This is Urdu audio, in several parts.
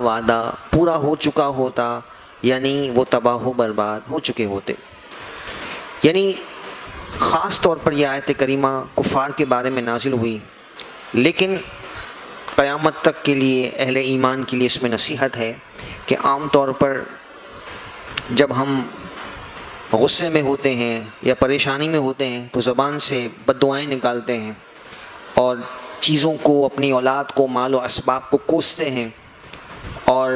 وعدہ پورا ہو چکا ہوتا یعنی وہ تباہ و برباد ہو چکے ہوتے۔ یعنی خاص طور پر یہ آیت کریمہ کفار کے بارے میں نازل ہوئی، لیکن قیامت تک کے لیے اہل ایمان کے لیے اس میں نصیحت ہے کہ عام طور پر جب ہم غصے میں ہوتے ہیں یا پریشانی میں ہوتے ہیں تو زبان سے بد دعائیں نکالتے ہیں اور چیزوں کو، اپنی اولاد کو، مال و اسباب کو کوستے ہیں اور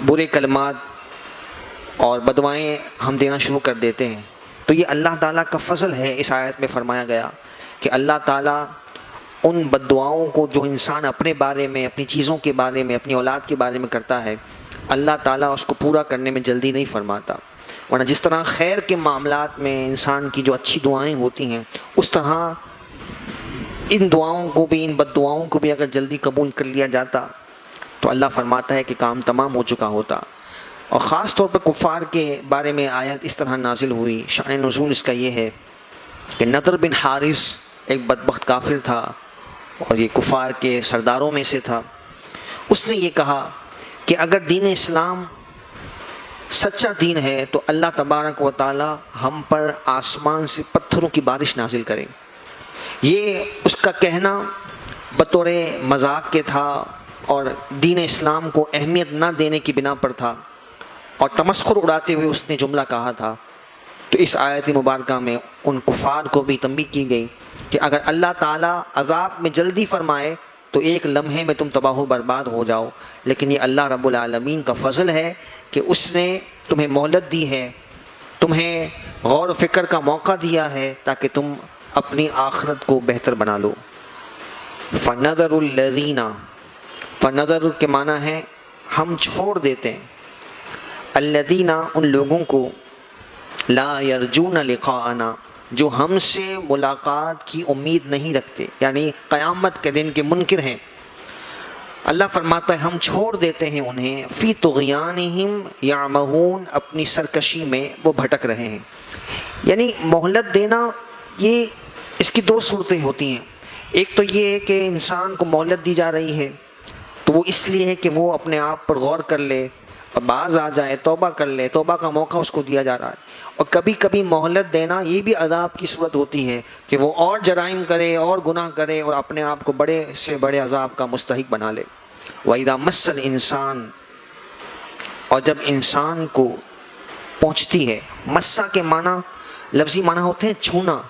برے کلمات اور بدوائیں ہم دینا شروع کر دیتے ہیں۔ تو یہ اللہ تعالیٰ کا فضل ہے۔ اس آیت میں فرمایا گیا کہ اللہ تعالیٰ ان بد دعاؤں کو جو انسان اپنے بارے میں، اپنی چیزوں کے بارے میں، اپنی اولاد کے بارے میں کرتا ہے، اللہ تعالیٰ اس کو پورا کرنے میں جلدی نہیں فرماتا۔ ورنہ جس طرح خیر کے معاملات میں انسان کی جو اچھی دعائیں ہوتی ہیں، اس طرح ان دعاؤں کو بھی، ان بد دعاؤں کو بھی اگر جلدی قبول کر لیا جاتا تو اللہ فرماتا ہے کہ کام تمام ہو چکا ہوتا۔ اور خاص طور پر کفار کے بارے میں آیت اس طرح نازل ہوئی، شان نزول اس کا یہ ہے کہ نضر بن حارث ایک بدبخت کافر تھا اور یہ کفار کے سرداروں میں سے تھا۔ اس نے یہ کہا کہ اگر دین اسلام سچا دین ہے تو اللہ تبارک و تعالی ہم پر آسمان سے پتھروں کی بارش نازل کرے۔ یہ اس کا کہنا بطور مذاق کے تھا اور دین اسلام کو اہمیت نہ دینے کی بنا پر تھا، اور تمسخر اڑاتے ہوئے اس نے جملہ کہا تھا۔ تو اس آیت مبارکہ میں ان کفار کو بھی تنبیہ کی گئی کہ اگر اللہ تعالیٰ عذاب میں جلدی فرمائے تو ایک لمحے میں تم تباہ و برباد ہو جاؤ، لیکن یہ اللہ رب العالمین کا فضل ہے کہ اس نے تمہیں مہلت دی ہے، تمہیں غور و فکر کا موقع دیا ہے تاکہ تم اپنی آخرت کو بہتر بنا لو۔ فَنَذَرُ الَّذِينَ، فَنَذَرُ کے معنی ہے ہم چھوڑ دیتے ہیں، الذین ان لوگوں کو، لا یرجون لقاءنا جو ہم سے ملاقات کی امید نہیں رکھتے، یعنی قیامت کے دن کے منکر ہیں۔ اللہ فرماتا ہے ہم چھوڑ دیتے ہیں انہیں، فی طغیانہم یعمہون اپنی سرکشی میں وہ بھٹک رہے ہیں۔ یعنی مہلت دینا، یہ اس کی دو صورتیں ہوتی ہیں۔ ایک تو یہ ہے کہ انسان کو مہلت دی جا رہی ہے تو وہ اس لیے ہے کہ وہ اپنے آپ پر غور کر لے اور باز آ جائے، توبہ کر لے، توبہ کا موقع اس کو دیا جا رہا ہے۔ اور کبھی کبھی مہلت دینا یہ بھی عذاب کی صورت ہوتی ہے کہ وہ اور جرائم کرے اور گناہ کرے اور اپنے آپ کو بڑے سے بڑے عذاب کا مستحق بنا لے۔ وَإِذَا مَسَّ الْإِنسَانَ، اور جب انسان کو پہنچتی ہے، مسّا کے معنی لفظی معنی ہوتے ہیں چھونا،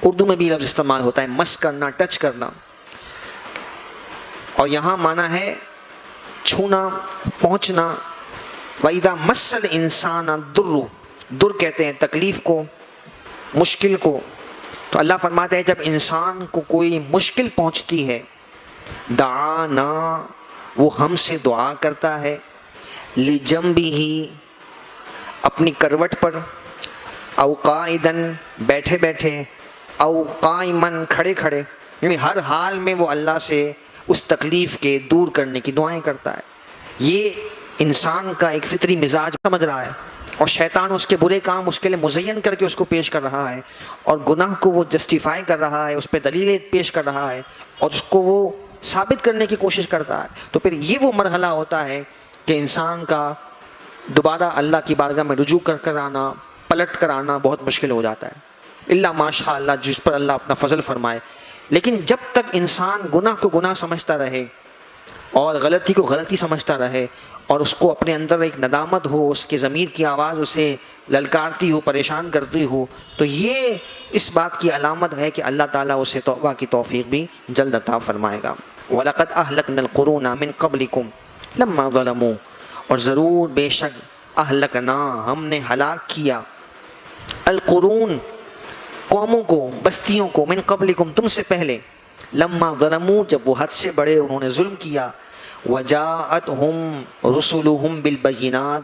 اردو میں بھی لفظ استعمال ہوتا ہے مس کرنا، ٹچ کرنا، اور یہاں معنی ہے چھونا، پہنچنا۔ وَإِذَا مَسَّ الْإِنسَانَ الضُّرُّ، در کہتے ہیں تکلیف کو، مشکل کو۔ تو اللہ فرماتا ہے جب انسان کو کوئی مشکل پہنچتی ہے، دعانا وہ ہم سے دعا کرتا ہے، لِجَنبِهِ اپنی کروٹ پر، او قائدن بیٹھے بیٹھے، او قائمن کھڑے کھڑے، یعنی ہر حال میں وہ اللہ سے اس تکلیف کے دور کرنے کی دعائیں کرتا ہے۔ یہ انسان کا ایک فطری مزاج سمجھ رہا ہے، اور شیطان اس کے برے کام اس کے لیے مزین کر کے اس کو پیش کر رہا ہے، اور گناہ کو وہ جسٹیفائی کر رہا ہے، اس پہ دلیلیں پیش کر رہا ہے اور اس کو وہ ثابت کرنے کی کوشش کرتا ہے۔ تو پھر یہ وہ مرحلہ ہوتا ہے کہ انسان کا دوبارہ اللہ کی بارگاہ میں رجوع کر آنا، پلٹ کر آنا بہت مشکل ہو جاتا ہے، الا ماشاء اللہ جس پر اللہ اپنا فضل فرمائے۔ لیکن جب تک انسان گناہ کو گناہ سمجھتا رہے اور غلطی کو غلطی سمجھتا رہے اور اس کو اپنے اندر ایک ندامت ہو، اس کے ضمیر کی آواز اسے للکارتی ہو، پریشان کرتی ہو، تو یہ اس بات کی علامت ہے کہ اللہ تعالیٰ اسے توبہ کی توفیق بھی جلد عطا فرمائے گا۔ وَلَقَدْ أَهْلَكْنَا الْقُرُونَ مِنْ قَبْلِكُمْ لَمَّا ظَلَمُوا، اور ضرور بے شک اہلکنا ہم نے ہلاک کیا، القرون قوموں کو، بستیوں کو، من قبلکم تم سے پہلے، لما ظلموا جب وہ حد سے بڑے انہوں نے ظلم کیا، وجاءتهم رسلهم بالبینات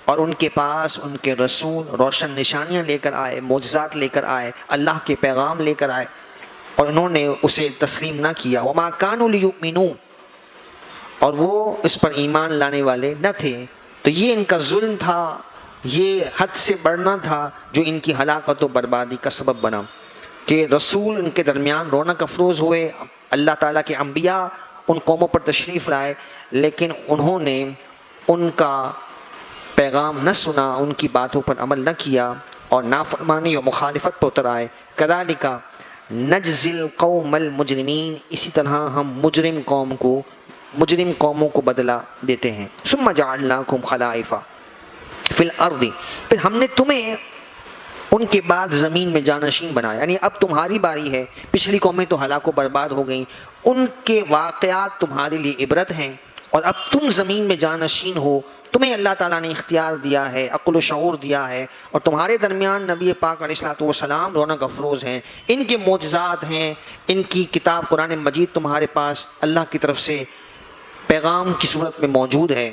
اور ان کے پاس ان کے رسول روشن نشانیاں لے کر آئے، معجزات لے کر آئے، اللہ کے پیغام لے کر آئے، اور انہوں نے اسے تسلیم نہ کیا، وما كانوا ليؤمنوا اور وہ اس پر ایمان لانے والے نہ تھے۔ تو یہ ان کا ظلم تھا، یہ حد سے بڑھنا تھا جو ان کی ہلاکت و بربادی کا سبب بنا، کہ رسول ان کے درمیان رونق افروز ہوئے، اللہ تعالیٰ کے انبیاء ان قوموں پر تشریف لائے، لیکن انہوں نے ان کا پیغام نہ سنا، ان کی باتوں پر عمل نہ کیا اور نافرمانی اور مخالفت پر اتر آئے، کذالک نجزی القوم المجرمین، اسی طرح ہم مجرم قوموں کو بدلہ دیتے ہیں۔ ثم جعلناکم خلائف فی الارض، پھر ہم نے تمہیں ان کے بعد زمین میں جانشین بنایا، یعنی اب تمہاری باری ہے۔ پچھلی قومیں تو ہلاک و برباد ہو گئیں، ان کے واقعات تمہارے لیے عبرت ہیں، اور اب تم زمین میں جانشین ہو، تمہیں اللہ تعالیٰ نے اختیار دیا ہے، عقل و شعور دیا ہے، اور تمہارے درمیان نبی پاک علیہ الصلوۃ والسلام رونق افروز ہیں، ان کے معجزات ہیں، ان کی کتاب قرآن مجید تمہارے پاس اللہ کی طرف سے پیغام کی صورت میں موجود ہے۔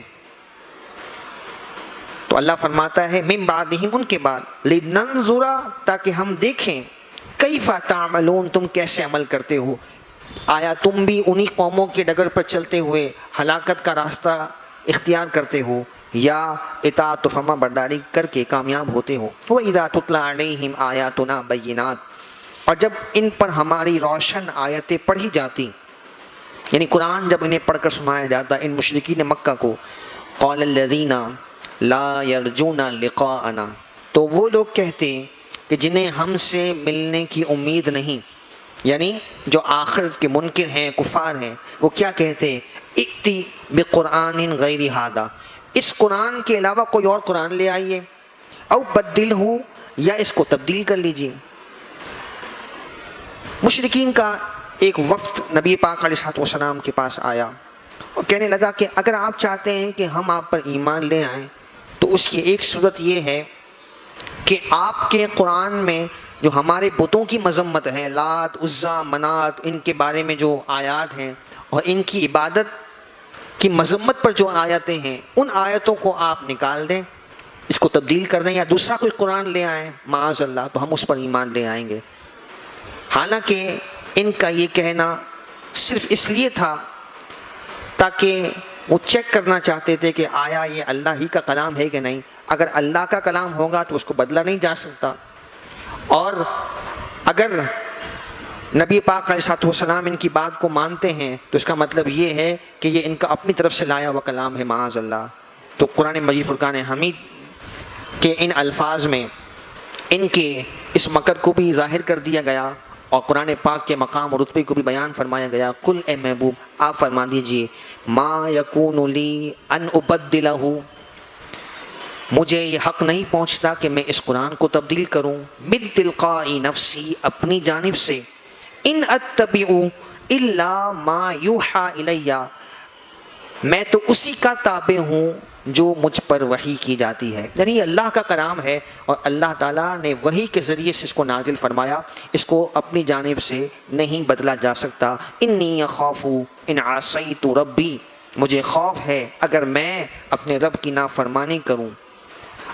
تو اللہ فرماتا ہے من بعدہم، ان کے بعد، لننظر، تاکہ ہم دیکھیں، کیف تعملون، تم کیسے عمل کرتے ہو، آیا تم بھی انہی قوموں کے ڈگر پر چلتے ہوئے ہلاکت کا راستہ اختیار کرتے ہو، یا اطاعت و فرما برداری کر کے کامیاب ہوتے ہو۔ وَإِذَا تُتْلَىٰ عَلَيْهِمْ آيَاتُنَا بَيِّنَاتٍ، اور جب ان پر ہماری روشن آیتیں پڑھی جاتی، یعنی قرآن جب انہیں پڑھ کر سنایا جاتا ان مشرکین مکہ کو، قَالَ الَّذِينَ لَا يَرْجُونَ لِقَاءَنَا، تو وہ لوگ کہتے کہ جنہیں ہم سے ملنے کی امید نہیں، یعنی جو آخرت کے منکر ہیں، کفار ہیں، وہ کیا کہتے، ائتی بقرآن غیر ھذا، اس قرآن کے علاوہ کوئی اور قرآن لے آئیے، او بدلہ، یا اس کو تبدیل کر لیجیے۔ مشرکین کا ایک وفد نبی پاک علیہ الصلوۃ والسلام کے پاس آیا اور کہنے لگا کہ اگر آپ چاہتے ہیں کہ ہم آپ پر ایمان لے آئیں تو اس کی ایک صورت یہ ہے کہ آپ کے قرآن میں جو ہمارے بتوں کی مذمت ہے، لات، عزا، منات، ان کے بارے میں جو آیات ہیں اور ان کی عبادت کی مذمت پر جو آیتیں ہیں، ان آیتوں کو آپ نکال دیں، اس کو تبدیل کر دیں، یا دوسرا کوئی قرآن لے آئیں معاذ اللہ، تو ہم اس پر ایمان لے آئیں گے۔ حالانکہ ان کا یہ کہنا صرف اس لیے تھا تاکہ وہ چیک کرنا چاہتے تھے کہ آیا یہ اللہ ہی کا کلام ہے کہ نہیں، اگر اللہ کا کلام ہوگا تو اس کو بدلا نہیں جا سکتا، اور اگر نبی پاک علیہ الصلوۃ والسلام ان کی بات کو مانتے ہیں تو اس کا مطلب یہ ہے کہ یہ ان کا اپنی طرف سے لایا ہوا کلام ہے معاذ اللہ۔ تو قرآن مجید فرقان حمید کے ان الفاظ میں ان کے اس مکر کو بھی ظاہر کر دیا گیا، اور قرآن پاک کے مقام اور رتبے کو بھی بیان فرمایا گیا۔ قل، اے محبوب آپ فرما دیجئے، ما یکون لی ان ابدلہ، مجھے یہ حق نہیں پہنچتا کہ میں اس قرآن کو تبدیل کروں، من تلقاء نفسی، اپنی جانب سے، ان اتبع الا ما یوحى الی، میں تو اسی کا تابع ہوں جو مجھ پر وحی کی جاتی ہے، یعنی یہ اللہ کا کلام ہے اور اللہ تعالیٰ نے وحی کے ذریعے سے اس کو نازل فرمایا، اس کو اپنی جانب سے نہیں بدلا جا سکتا۔ انی اخاف ان عصیت ربی، مجھے خوف ہے اگر میں اپنے رب کی نافرمانی کروں،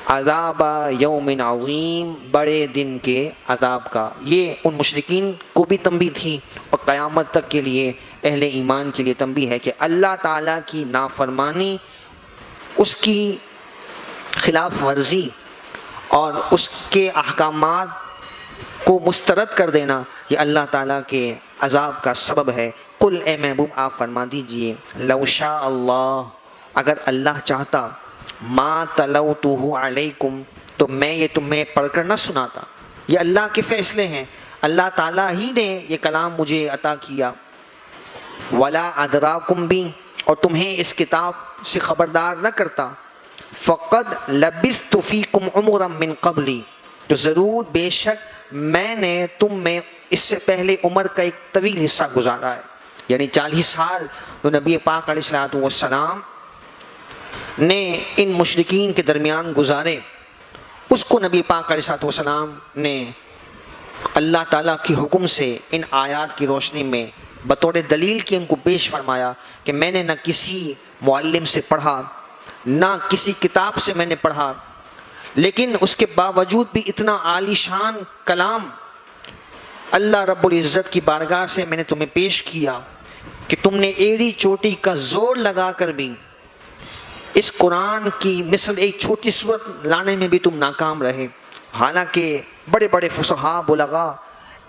عذاب یوم عظیم، بڑے دن کے عذاب کا۔ یہ ان مشرکین کو بھی تنبیہ تھی اور قیامت تک کے لیے اہل ایمان کے لیے تنبیہ ہے کہ اللہ تعالیٰ کی نافرمانی، اس کی خلاف ورزی اور اس کے احکامات کو مسترد کر دینا، یہ اللہ تعالیٰ کے عذاب کا سبب ہے۔ قل، اے محبوب آپ فرما دیجئے، لو شاء اللہ، اگر اللہ چاہتا، ما تلوتہ علیکم، تو میں یہ تمہیں پڑھ کر نہ سناتا، یہ اللہ کے فیصلے ہیں، اللہ تعالیٰ ہی نے یہ کلام مجھے عطا کیا، ولا ادراکم بھی، اور تمہیں اس کتاب سے خبردار نہ کرتا، فقد لبثت فیکم عمرا من قبلی، تو ضرور بے شک میں نے تم میں اس سے پہلے عمر کا ایک طویل حصہ گزارا ہے، یعنی 40 سال جو نبی پاک علیہ الصلوۃ والسلام نے ان مشرکین کے درمیان گزارے، اس کو نبی پاک علیہ الصلوۃ والسلام نے اللہ تعالیٰ کی حکم سے ان آیات کی روشنی میں بطور دلیل کی ان کو پیش فرمایا کہ میں نے نہ کسی معلم سے پڑھا، نہ کسی کتاب سے میں نے پڑھا، لیکن اس کے باوجود بھی اتنا عالی شان کلام اللہ رب العزت کی بارگاہ سے میں نے تمہیں پیش کیا کہ تم نے ایڑی چوٹی کا زور لگا کر بھی اس قرآن کی مثل ایک چھوٹی صورت لانے میں بھی تم ناکام رہے، حالانکہ بڑے بڑے فصحاء بلغاء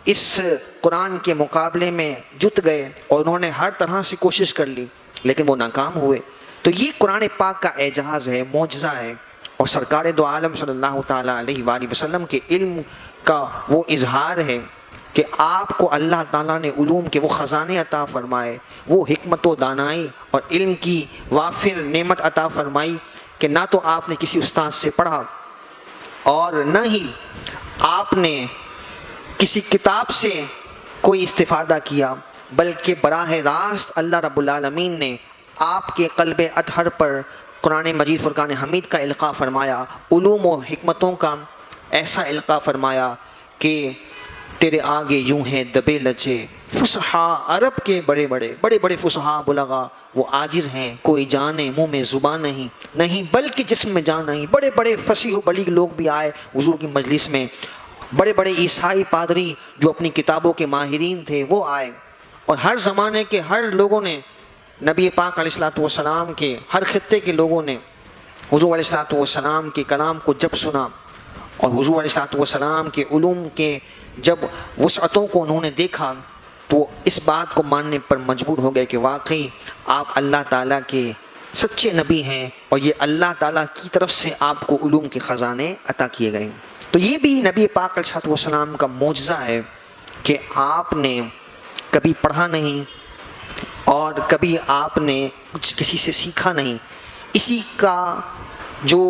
اس قرآن کے مقابلے میں جت گئے اور انہوں نے ہر طرح سے کوشش کر لی لیکن وہ ناکام ہوئے۔ تو یہ قرآن پاک کا اعجاز ہے، معجزہ ہے، اور سرکار دو عالم صلی اللہ تعالیٰ علیہ وآلہ وسلم کے علم کا وہ اظہار ہے کہ آپ کو اللہ تعالیٰ نے علوم کے وہ خزانے عطا فرمائے، وہ حکمت و دانائی اور علم کی وافر نعمت عطا فرمائی کہ نہ تو آپ نے کسی استاد سے پڑھا اور نہ ہی آپ نے کسی کتاب سے کوئی استفادہ کیا، بلکہ براہ راست اللہ رب العالمین نے آپ کے قلب اطہر پر قرآن مجید فرقان حمید کا القاء فرمایا، علوم و حکمتوں کا ایسا القاء فرمایا کہ تیرے آگے یوں ہیں دبے لچے فصحاء، عرب کے بڑے بڑے فصحاء بلغا وہ عاجز ہیں، کوئی جانے منہ میں زبان نہیں بلکہ جسم میں جان نہیں۔ بڑے بڑے فصیح و بلیغ لوگ بھی آئے حضور کی مجلس میں، بڑے بڑے عیسائی پادری جو اپنی کتابوں کے ماہرین تھے وہ آئے، اور ہر زمانے کے ہر لوگوں نے نبی پاک علیہ الصلوۃ والسلام کے، ہر خطے کے لوگوں نے حضور علیہ الصلوۃ والسلام کے کلام کو جب سنا اور حضور علیہ الصلوۃ والسلام کے علوم کے جب وسعتوں کو انہوں نے دیکھا تو اس بات کو ماننے پر مجبور ہو گئے کہ واقعی آپ اللہ تعالیٰ کے سچے نبی ہیں، اور یہ اللہ تعالیٰ کی طرف سے آپ کو علوم کے خزانے عطا کیے گئے۔ تو یہ بھی نبی پاک علیہ الصلوۃ والسلام کا معجزہ ہے کہ آپ نے کبھی پڑھا نہیں اور کبھی آپ نے کچھ کسی سے سیکھا نہیں۔ اسی کا جو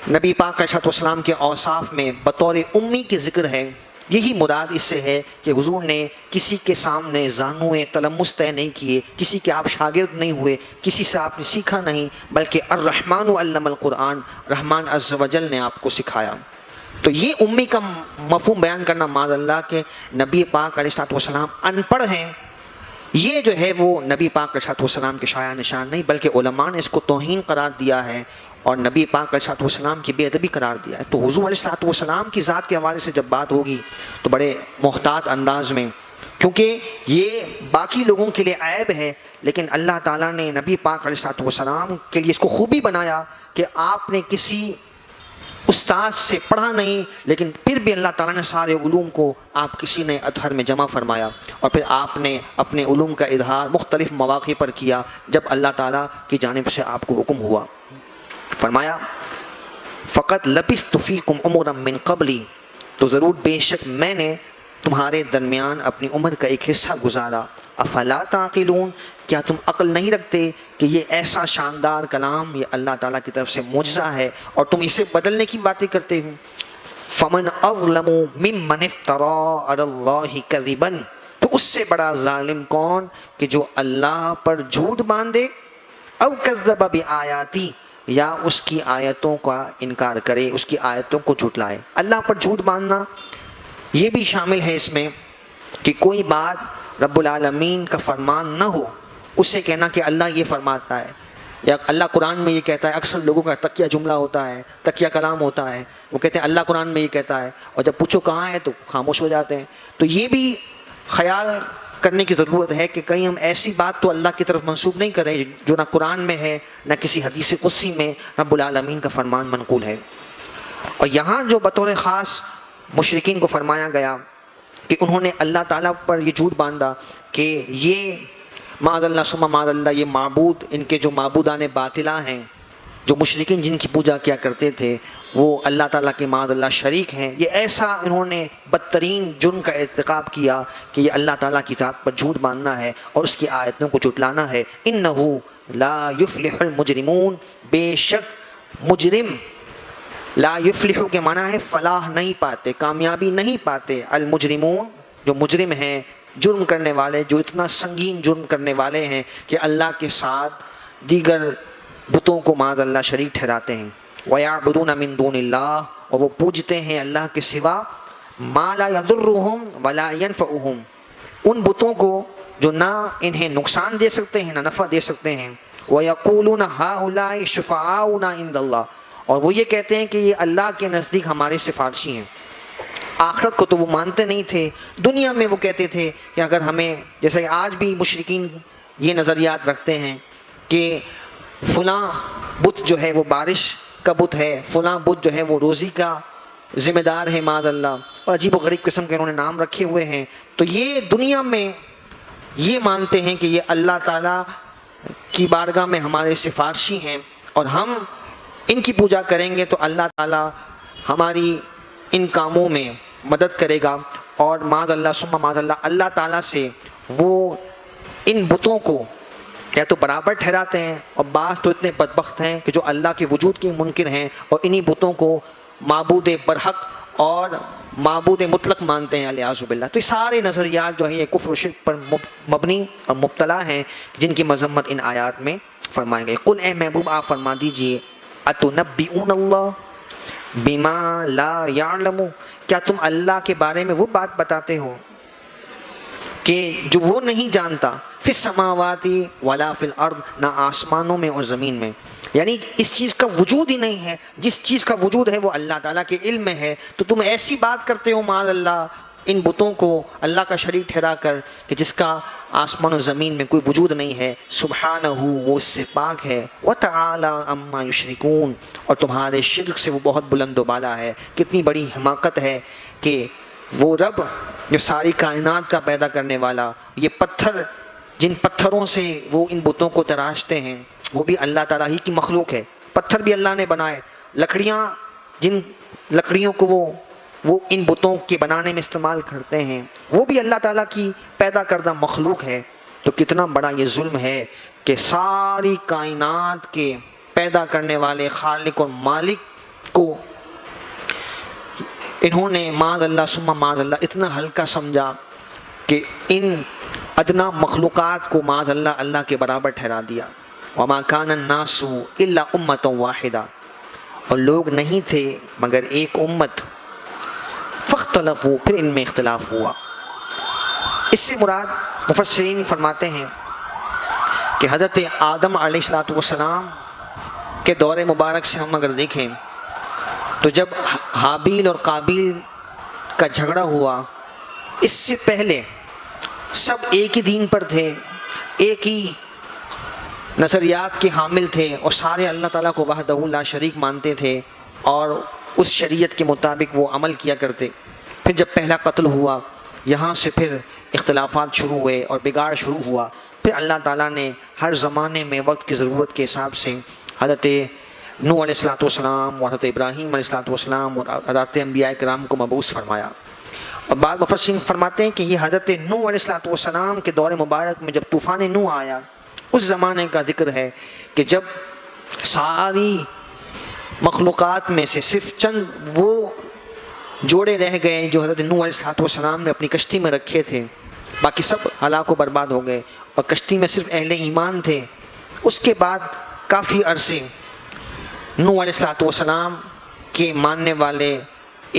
نبی پاک علیہ الصلوۃ والسلام کے اوصاف میں بطور امی کے ذکر ہے، یہی مراد اس سے ہے کہ حضور نے کسی کے سامنے زانوئے تلمس طے نہیں کیے، کسی کے آپ شاگرد نہیں ہوئے، کسی سے آپ نے سیکھا نہیں، بلکہ الرحمن علم القرآن، رحمان عز و جل نے آپ کو سکھایا۔ تو یہ امی کا مفہوم بیان کرنا معاذ اللہ کہ نبی پاک علیہ الصلوۃ والسلام ان پڑھ ہیں، یہ جو ہے وہ نبی پاک علیہ الصلوۃ والسلام کے شایع نشان نہیں، بلکہ علماء نے اس کو توہین قرار دیا ہے اور نبی پاک علیہ الصلوۃ والسلام کی بے ادبی قرار دیا ہے۔ تو حضور علیہ الصلوۃ والسلام کی ذات کے حوالے سے جب بات ہوگی تو بڑے محتاط انداز میں، کیونکہ یہ باقی لوگوں کے لیے عیب ہے، لیکن اللہ تعالیٰ نے نبی پاک علیہ الصلوۃ والسلام کے لیے اس کو خوبی بنایا کہ آپ نے کسی استاد سے پڑھا نہیں، لیکن پھر بھی اللہ تعالیٰ نے سارے علوم کو آپ کسی نے اطہر میں جمع فرمایا، اور پھر آپ نے اپنے علوم کا اظہار مختلف مواقع پر کیا جب اللہ تعالیٰ کی جانب سے آپ کو حکم ہوا۔ فرمایا فقط لبثت فیکم عمرا من قبلی، تو ضرور بے شک میں نے تمہارے درمیان اپنی عمر کا ایک حصہ گزارا، افلا تعقلون، کیا تم عقل نہیں رکھتے کہ یہ ایسا شاندار کلام یہ اللہ تعالیٰ کی طرف سے معجزہ ہے اور تم اسے بدلنے کی باتیں کرتے ہو۔ فمن اظلم ممن افترى علی اللہ کذبا، تو اس سے بڑا ظالم کون کہ جو اللہ پر جھوٹ باندھے، او کذب بآیاتی، یا اس کی آیتوں کا انکار کرے، اس کی آیتوں کو جھٹلائے۔ اللہ پر جھوٹ باندھنا یہ بھی شامل ہے اس میں کہ کوئی بات رب العالمین کا فرمان نہ ہو، اسے کہنا کہ اللہ یہ فرماتا ہے یا اللہ قرآن میں یہ کہتا ہے۔ اکثر لوگوں کا تکیہ جملہ ہوتا ہے، تکیہ کلام ہوتا ہے، وہ کہتے ہیں اللہ قرآن میں یہ کہتا ہے، اور جب پوچھو کہاں ہے تو خاموش ہو جاتے ہیں۔ تو یہ بھی خیال کرنے کی ضرورت ہے کہ کہیں ہم ایسی بات تو اللہ کی طرف منسوب نہیں کریں جو نہ قرآن میں ہے نہ کسی حدیث قدسی میں رب العالمین کا فرمان منقول ہے۔ اور یہاں جو بطور خاص مشرکین کو فرمایا گیا کہ انہوں نے اللہ تعالیٰ پر یہ جھوٹ باندھا کہ یہ معاذ اللہ ثم معاذ اللہ یہ معبود، ان کے جو معبودان باطلہ ہیں، جو مشرکین جن کی پوجا کیا کرتے تھے وہ اللہ تعالیٰ کے معاذ اللہ شریک ہیں، یہ ایسا انہوں نے بدترین جرم کا ارتکاب کیا کہ یہ اللہ تعالیٰ کی ذات پر جھوٹ باندھنا ہے اور اس کی آیتوں کو جھٹلانا ہے۔ انہ لا یفلح المجرمون، بے شک مجرم، لا یفلح کے معنی ہے فلاح نہیں پاتے، کامیابی نہیں پاتے، المجرمون جو مجرم ہیں، جرم کرنے والے، جو اتنا سنگین جرم کرنے والے ہیں کہ اللہ کے ساتھ دیگر بتوں کو معاذ اللہ شریک ٹھہراتے ہیں۔ وَيَعْبُدُونَ مِن دُونِ اللَّهِ، اور وہ پوجتے ہیں اللہ کے سوا، مَا لَا يَضُرُّهُمْ وَلَا يَنْفَعُهُمْ، ان بتوں کو جو نہ انہیں نقصان دے سکتے ہیں نہ نفع دے سکتے ہیں۔ وَيَقُولُونَ هَؤُلَاءِ شُفَعَاؤُنَا عِندَ اللَّهِ، اور وہ یہ کہتے ہیں کہ یہ اللہ کے نزدیک ہمارے سفارشی ہیں۔ آخرت کو تو وہ مانتے نہیں تھے، دنیا میں وہ کہتے تھے کہ اگر ہمیں، جیسے آج بھی مشرکین یہ نظریات رکھتے ہیں کہ فلاں بت جو ہے وہ بارش کا بت ہے، فلاں بت جو ہے وہ روزی کا ذمہ دار ہے معاذ اللہ، اور عجیب و غریب قسم کے انہوں نے نام رکھے ہوئے ہیں۔ تو یہ دنیا میں یہ مانتے ہیں کہ یہ اللہ تعالیٰ کی بارگاہ میں ہمارے سفارشی ہیں اور ہم ان کی پوجا کریں گے تو اللہ تعالیٰ ہماری ان کاموں میں مدد کرے گا، اور معاذ اللہ ثم معاذ اللہ اللہ تعالیٰ سے وہ ان بتوں کو یا تو برابر ٹھہراتے ہیں، اور بعض تو اتنے بدبخت ہیں کہ جو اللہ کے وجود کے منکر ہیں اور انہی بتوں کو معبود برحق اور معبود مطلق مانتے ہیں علیہ باللہ۔ تو یہ سارے نظریات جو ہیں یہ کفر و شرک پر مبنی اور مبتلا ہیں، جن کی مذمت ان آیات میں فرمائی گئی۔ قل اے محبوب آپ فرما دیجئے اتنبئون اللہ بما لا یعلم، کیا تم اللہ کے بارے میں وہ بات بتاتے ہو کہ جو وہ نہیں جانتا، فی السماوات ولا فی الارض، نہ آسمانوں میں اور زمین میں، یعنی اس چیز کا وجود ہی نہیں ہے، جس چیز کا وجود ہے وہ اللہ تعالیٰ کے علم میں ہے، تو تم ایسی بات کرتے ہو معاذ اللہ ان بتوں کو اللہ کا شریک ٹھہرا کر کہ جس کا آسمان و زمین میں کوئی وجود نہیں ہے۔ سبحانہ، وہ اس سے پاک ہے، وتعالی عما یشرکون، اور تمہارے شرک سے وہ بہت بلند و بالا ہے۔ کتنی بڑی حماقت ہے کہ وہ رب جو ساری کائنات کا پیدا کرنے والا، یہ پتھر جن پتھروں سے وہ ان بتوں کو تراشتے ہیں وہ بھی اللہ تعالیٰ ہی کی مخلوق ہے، پتھر بھی اللہ نے بنائے، لکڑیاں جن لکڑیوں کو وہ ان بتوں کے بنانے میں استعمال کرتے ہیں وہ بھی اللہ تعالیٰ کی پیدا کردہ مخلوق ہے۔ تو کتنا بڑا یہ ظلم ہے کہ ساری کائنات کے پیدا کرنے والے خالق اور مالک کو انہوں نے معاذ اللہ ثم معاذ اللہ اتنا ہلکا سمجھا کہ ان ادنا مخلوقات کو معاذ اللہ اللہ کے برابر ٹھہرا دیا۔ وما کان الناس الا امۃ واحدہ، اور لوگ نہیں تھے مگر ایک امت، فاختلفوا، پھر ان میں اختلاف ہوا۔ اس سے مراد مفسرین فرماتے ہیں کہ حضرت آدم علیہ السلام کے دور مبارک سے ہم اگر دیکھیں تو جب حابیل اور قابیل کا جھگڑا ہوا، اس سے پہلے سب ایک ہی دین پر تھے، ایک ہی نظریات کے حامل تھے، اور سارے اللہ تعالیٰ کو وحدہ لا شریک مانتے تھے اور اس شریعت کے مطابق وہ عمل کیا کرتے۔ پھر جب پہلا قتل ہوا، یہاں سے پھر اختلافات شروع ہوئے اور بگاڑ شروع ہوا۔ پھر اللہ تعالیٰ نے ہر زمانے میں وقت کی ضرورت کے حساب سے حضرت نوح علیہ السلام اور حضرت ابراہیم علیہ السلام اور حضرت انبیاء کرام کو مبعوث فرمایا۔ اور بعض مفسرین فرماتے ہیں کہ یہ حضرت نوح علیہ السلام کے دور مبارک میں جب طوفان نوح آیا، اس زمانے کا ذکر ہے کہ جب ساری مخلوقات میں سے صرف چند وہ جوڑے رہ گئے جو حضرت نوح علیہ السلام نے اپنی کشتی میں رکھے تھے، باقی سب ہلاک و برباد ہو گئے، اور کشتی میں صرف اہل ایمان تھے۔ اس کے بعد کافی عرصے نوح علیہ السلام کے ماننے والے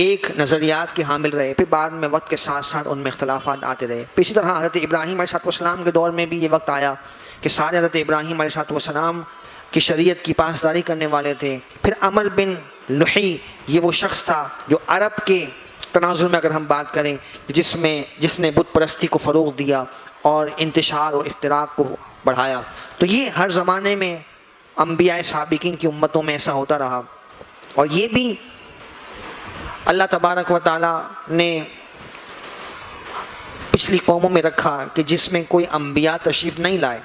ایک نظریات کے حامل رہے، پھر بعد میں وقت کے ساتھ ساتھ ان میں اختلافات آتے رہے۔ پھر اسی طرح حضرت ابراہیم علیہ السلام کے دور میں بھی یہ وقت آیا کہ سارے حضرت ابراہیم علیہ السلام کی شریعت کی پاسداری کرنے والے تھے۔ پھر عمر بن لحی، یہ وہ شخص تھا جو عرب کے تناظر میں اگر ہم بات کریں جس نے بت پرستی کو فروغ دیا اور انتشار اور افتراق کو بڑھایا۔ تو یہ ہر زمانے میں انبیاء سابقین کی امتوں میں ایسا ہوتا رہا، اور یہ بھی اللہ تبارک و تعالیٰ نے پچھلی قوموں میں رکھا کہ جس میں کوئی انبیاء تشریف نہیں لائے،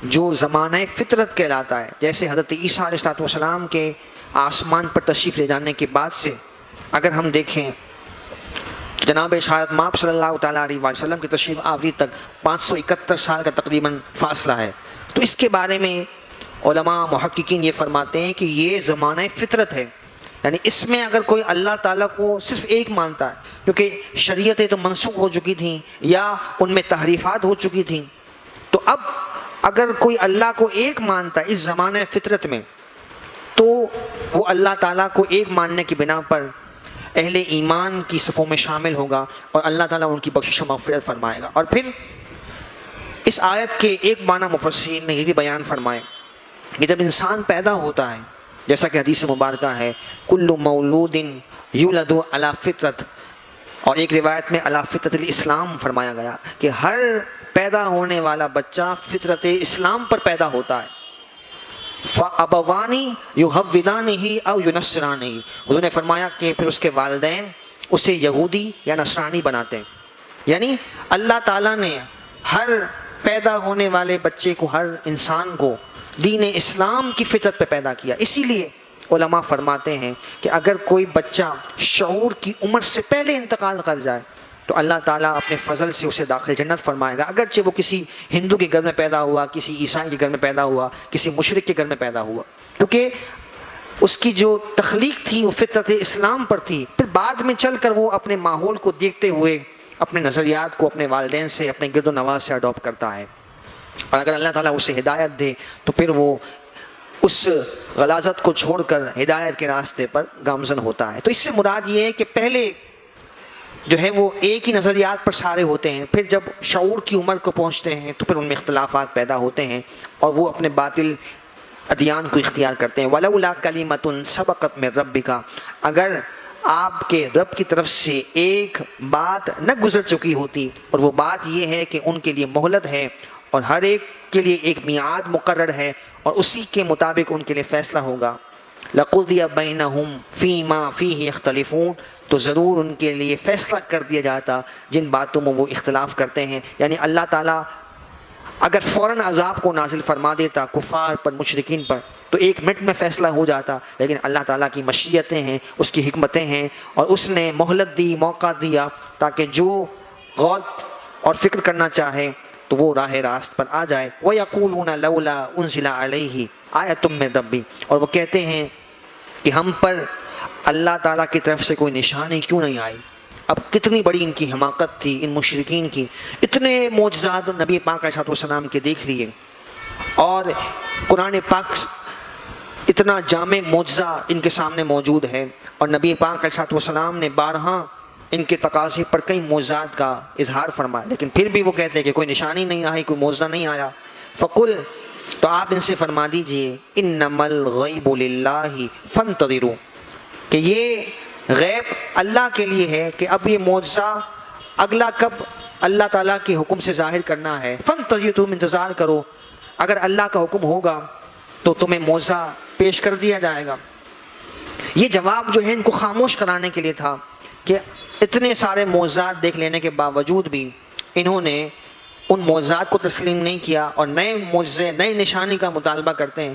جو زمانہ فطرت کہلاتا ہے۔ جیسے حضرت عیسیٰ علیہ السلام کے آسمان پر تشریف لے جانے کے بعد سے اگر ہم دیکھیں تو جناب شاید ماپ صلی اللہ تعالیٰ علیہ وسلم کی تشریف آوری تک 571 سال کا تقریباً فاصلہ ہے۔ تو اس کے بارے میں علماء محققین یہ فرماتے ہیں کہ یہ زمانہ فطرت ہے، یعنی اس میں اگر کوئی اللہ تعالیٰ کو صرف ایک مانتا ہے، کیونکہ شریعتیں تو منسوخ ہو چکی تھیں یا ان میں تحریفات ہو چکی تھیں، تو اب اگر کوئی اللہ کو ایک مانتا ہے اس زمانہ فطرت میں، تو وہ اللہ تعالیٰ کو ایک ماننے کی بنا پر اہل ایمان کی صفوں میں شامل ہوگا اور اللہ تعالیٰ ان کی بخشش و مغفرت فرمائے گا۔ اور پھر اس آیت کے ایک معنی مفسرین نے یہ بھی بیان فرمائے کہ جب انسان پیدا ہوتا ہے، جیسا کہ حدیث مبارکہ ہے کل مولود یولد علی فطرت، اور ایک روایت میں علی فطرت الاسلام فرمایا گیا کہ ہر پیدا ہونے والا بچہ فطرت اسلام پر پیدا ہوتا ہے۔ فَأَبَوَانِ يُحَوِّدَانِهِ أَوْ يُنَصِّرَانِهِ، انہوں نے فرمایا کہ پھر اس کے والدین اسے یہودی یا نصرانی بناتے ہیں۔ یعنی اللہ تعالیٰ نے ہر پیدا ہونے والے بچے کو، ہر انسان کو دین اسلام کی فطرت پہ پیدا کیا۔ اسی لیے علماء فرماتے ہیں کہ اگر کوئی بچہ شعور کی عمر سے پہلے انتقال کر جائے تو اللہ تعالیٰ اپنے فضل سے اسے داخل جنت فرمائے گا، اگرچہ وہ کسی ہندو کے گھر میں پیدا ہوا، کسی عیسائی کے گھر میں پیدا ہوا، کسی مشرک کے گھر میں پیدا ہوا، کیونکہ اس کی جو تخلیق تھی وہ فطرت اسلام پر تھی۔ پھر بعد میں چل کر وہ اپنے ماحول کو دیکھتے ہوئے اپنے نظریات کو اپنے والدین سے، اپنے گرد و نواح سے اڈاپٹ کرتا ہے، اور اگر اللہ تعالیٰ اسے ہدایت دے تو پھر وہ اس غلاظت کو چھوڑ کر ہدایت کے راستے پر گامزن ہوتا ہے۔ تو اس سے مراد یہ ہے کہ پہلے جو ہے وہ ایک ہی نظریات پر سارے ہوتے ہیں، پھر جب شعور کی عمر کو پہنچتے ہیں تو پھر ان میں اختلافات پیدا ہوتے ہیں اور وہ اپنے باطل ادیان کو اختیار کرتے ہیں۔ وَلَوْلَا كَلِمَةٌ سَبَقَتْ مِن رَبِّكَ، اگر آپ کے رب کی طرف سے ایک بات نہ گزر چکی ہوتی، اور وہ بات یہ ہے کہ ان کے لیے مہلت ہے اور ہر ایک کے لیے ایک میعاد مقرر ہے اور اسی کے مطابق ان کے لیے فیصلہ ہوگا، لَقُضِيَ بَيْنَهُمْ فِي مَا فِيهِ يَخْتَلِفُونَ، تو ضرور ان کے لیے فیصلہ کر دیا جاتا جن باتوں میں وہ اختلاف کرتے ہیں۔ یعنی اللہ تعالیٰ اگر فوراً عذاب کو نازل فرما دیتا کفار پر، مشرکین پر، تو ایک منٹ میں فیصلہ ہو جاتا، لیکن اللہ تعالیٰ کی مشیتیں ہیں، اس کی حکمتیں ہیں، اور اس نے مہلت دی، موقع دیا تاکہ جو غور اور فکر کرنا چاہے تو وہ راہ راست پر آ جائے۔ وَيَقُولُونَ لَوْلَا أُنزِلَ عَلَيْهِ آیَةٌ مِّن رَبِّهِ، اور وہ کہتے ہیں کہ ہم پر اللہ تعالیٰ کی طرف سے کوئی نشانی کیوں نہیں آئی۔ اب کتنی بڑی ان کی حماقت تھی ان مشرکین کی، اتنے معجزات نبی پاک علیہ السلام کے دیکھ لیے، اور قرآن پاک اتنا جامع معجزہ ان کے سامنے موجود ہے، اور نبی پاک علیہ السلام نے بارہا ان کے تقاضے پر کئی معجزات کا اظہار فرمایا، لیکن پھر بھی وہ کہتے ہیں کہ کوئی نشانی نہیں آئی، کوئی معجزہ نہیں آیا۔ فقل، تو آپ ان سے فرما دیجئے، انما الغیب للہ فانتظروا، کہ یہ غیب اللہ کے لیے ہے کہ اب یہ معجزہ اگلا کب اللہ تعالیٰ کے حکم سے ظاہر کرنا ہے، فانتظروا، تم انتظار کرو، اگر اللہ کا حکم ہوگا تو تمہیں معجزہ پیش کر دیا جائے گا۔ یہ جواب جو ہے ان کو خاموش کرانے کے لیے تھا کہ اتنے سارے معجزات دیکھ لینے کے باوجود بھی انہوں نے ان معجزات کو تسلیم نہیں کیا اور نئے معجزے، نئے نشانی کا مطالبہ کرتے ہیں۔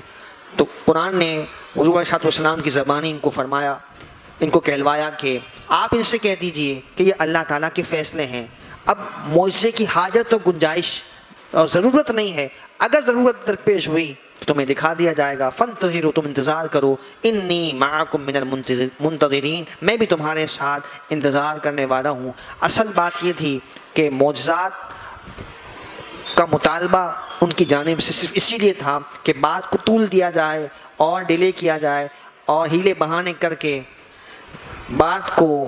تو قرآن نے حضور علیہ السلام کی زبانی ان کو فرمایا، ان کو کہلوایا کہ آپ ان سے کہہ دیجئے کہ یہ اللہ تعالیٰ کے فیصلے ہیں، اب معجزے کی حاجت و گنجائش اور ضرورت نہیں ہے، اگر ضرورت درپیش ہوئی تو تمہیں دکھا دیا جائے گا۔ فانتظروا، تم انتظار کرو، انی معکم من المنتظرین، میں بھی تمہارے ساتھ انتظار کرنے والا ہوں۔ اصل بات یہ تھی کہ معجزات کا مطالبہ ان کی جانب سے صرف اسی لیے تھا کہ بات کو طول دیا جائے اور ڈیلے کیا جائے اور ہیلے بہانے کر کے بات کو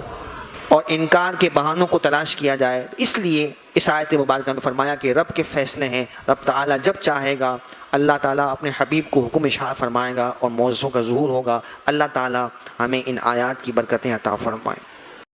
اور انکار کے بہانوں کو تلاش کیا جائے۔ اس لیے اس آیت مبارکہ میں فرمایا کہ رب کے فیصلے ہیں، رب تعالیٰ جب چاہے گا اللہ تعالیٰ اپنے حبیب کو حکم اشار فرمائے گا اور معجزوں کا ظہور ہوگا۔ اللہ تعالیٰ ہمیں ان آیات کی برکتیں عطا فرمائے۔